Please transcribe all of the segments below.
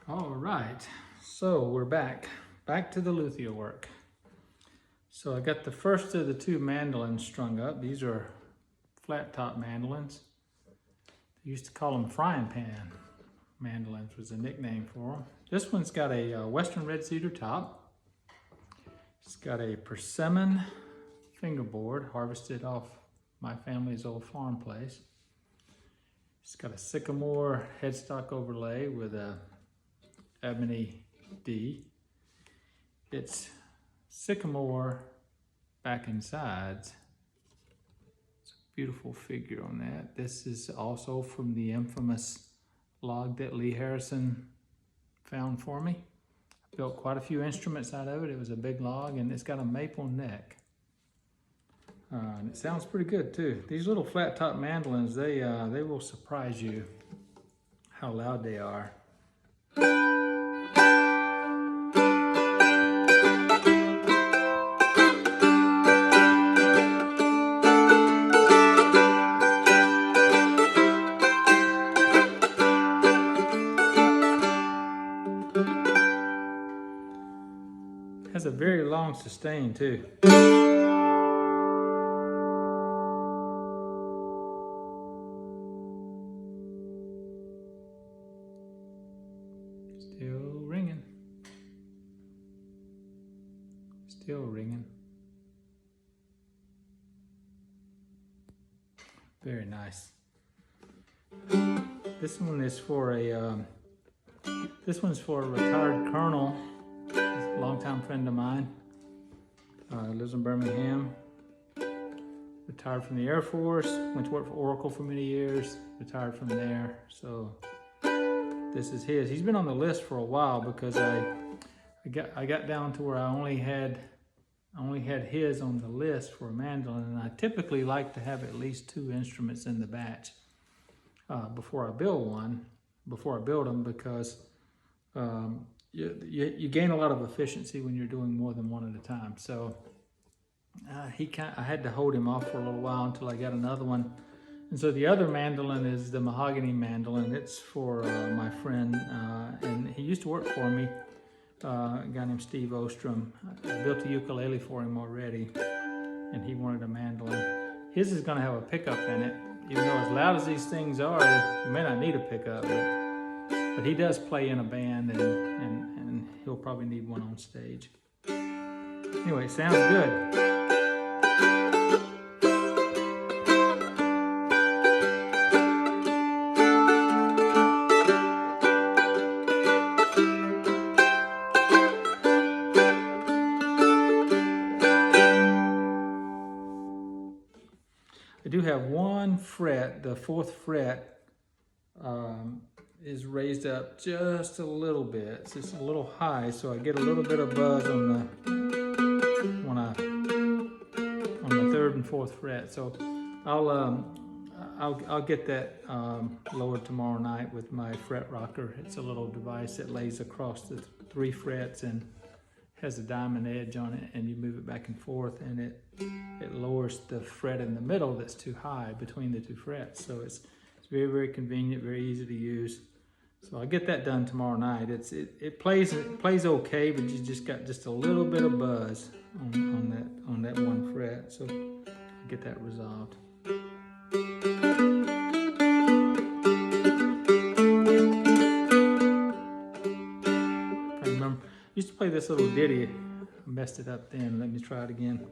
All right, so we're back to the luthier work. So I got the first of the two mandolins strung up. These are flat top mandolins. They used to call them frying pan mandolins was a nickname for them. This one's got a western red cedar top. It's got a persimmon fingerboard harvested off my family's old farm place. It's got a sycamore headstock overlay with a ebony D. It's sycamore back and sides. It's a beautiful figure on that. This is also from the infamous log that Lee Harrison found for me. I built quite a few instruments out of it. It was a big log and it's got a maple neck. And it sounds pretty good too. These little flat top mandolins, they will surprise you how loud they are. Has a very long sustain too. Still ringing. Still ringing. Very nice. This one is for a this one's for a retired colonel. A longtime friend of mine, lives in Birmingham, retired from the Air Force, went to work for Oracle for many years, retired from there, so this is his. He's been on the list for a while because I got down to where I only had his on the list for a mandolin, and I typically like to have at least 2 instruments in the batch before I build them, because you gain a lot of efficiency when you're doing more than one at a time. So I had to hold him off for a little while until I got another one. And so the other mandolin is the mahogany mandolin. It's for my friend, and he used to work for me, a guy named Steve Ostrom. I built a ukulele for him already, and he wanted a mandolin. His is gonna have a pickup in it. Even though as loud as these things are, you may not need a pickup, but he does play in a band, and he'll probably need one on stage. Anyway, sounds good. I do have one fret, the 4th fret, is raised up just a little bit. It's just a little high, so I get a little bit of buzz on the 3rd and 4th fret. So I'll get that lowered tomorrow night with my fret rocker. It's a little device that lays across the 3 frets and has a diamond edge on it, and you move it back and forth, and it lowers the fret in the middle that's too high between the 2 frets. So it's very, very convenient, very easy to use. So I'll get that done tomorrow night. It plays okay, but you just got just a little bit of buzz on that 1 fret. So I'll get that resolved. I remember I used to play this little ditty. I messed it up then. Let me try it again.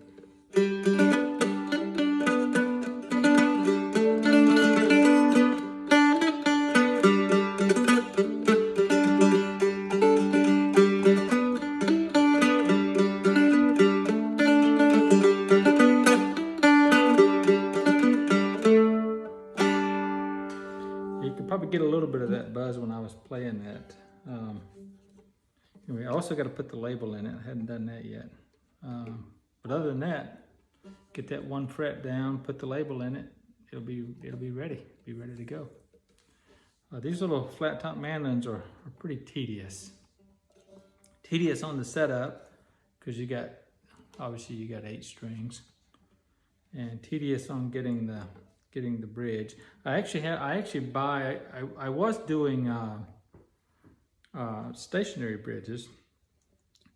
You could probably get a little bit of that buzz when I was playing that. Anyway, I also got to put the label in it. I hadn't done that yet. But other than that, get that 1 fret down, put the label in it. It'll be ready. Be ready to go. These little flat top mandolins are pretty tedious. Tedious on the setup because obviously you got 8 strings, and tedious on getting the bridge. I was doing stationary bridges.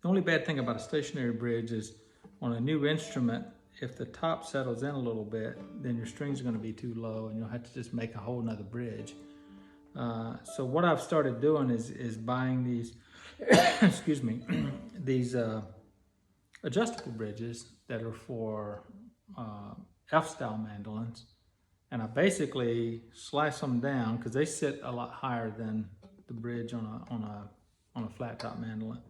The only bad thing about a stationary bridge is on a new instrument, if the top settles in a little bit, then your strings are going to be too low and you'll have to just make a whole nother bridge. So what I've started doing is buying these, excuse me, these adjustable bridges that are for F-style mandolins. And I basically slice them down because they sit a lot higher than the bridge on a flat top mandolin.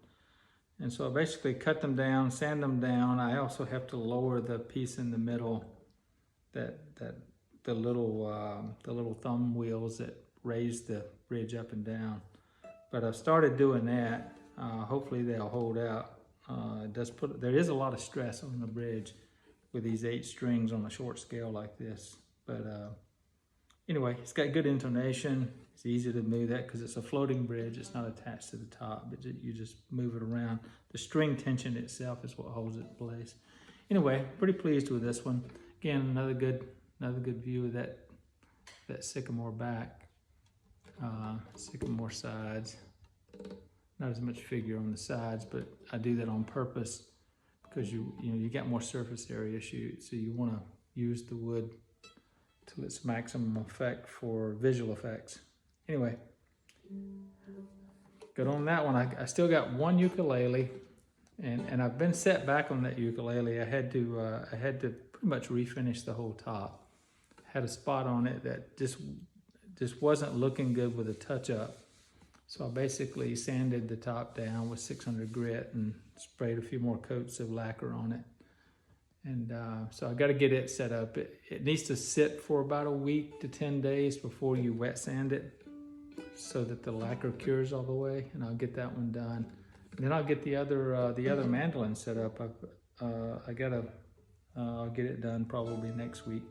And so I basically cut them down, sand them down. I also have to lower the piece in the middle, the little thumb wheels that raise the bridge up and down. But I've started doing that. Hopefully they'll hold out. There is a lot of stress on the bridge with these 8 strings on a short scale like this. But anyway, it's got good intonation. It's easy to move that because it's a floating bridge. It's not attached to the top, but you just move it around. The string tension itself is what holds it in place. Anyway, pretty pleased with this one. Again, another good view of that Sycamore back, Sycamore sides. Not as much figure on the sides, but I do that on purpose because you got more surface area shoot, so you want to use the wood to its maximum effect for visual effects. Anyway, good on that one. I still got one ukulele, and I've been set back on that ukulele. I had to pretty much refinish the whole top. Had a spot on it that just wasn't looking good with a touch up. So I basically sanded the top down with 600 grit and sprayed a few more coats of lacquer on it. And so I got to get it set up. It needs to sit for about a week to 10 days before you wet sand it so that the lacquer cures all the way, and I'll get that one done. And then I'll get the other mandolin set up. I'll get it done probably next week.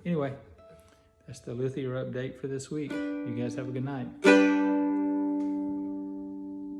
Anyway, that's the luthier update for this week. You guys have a good night.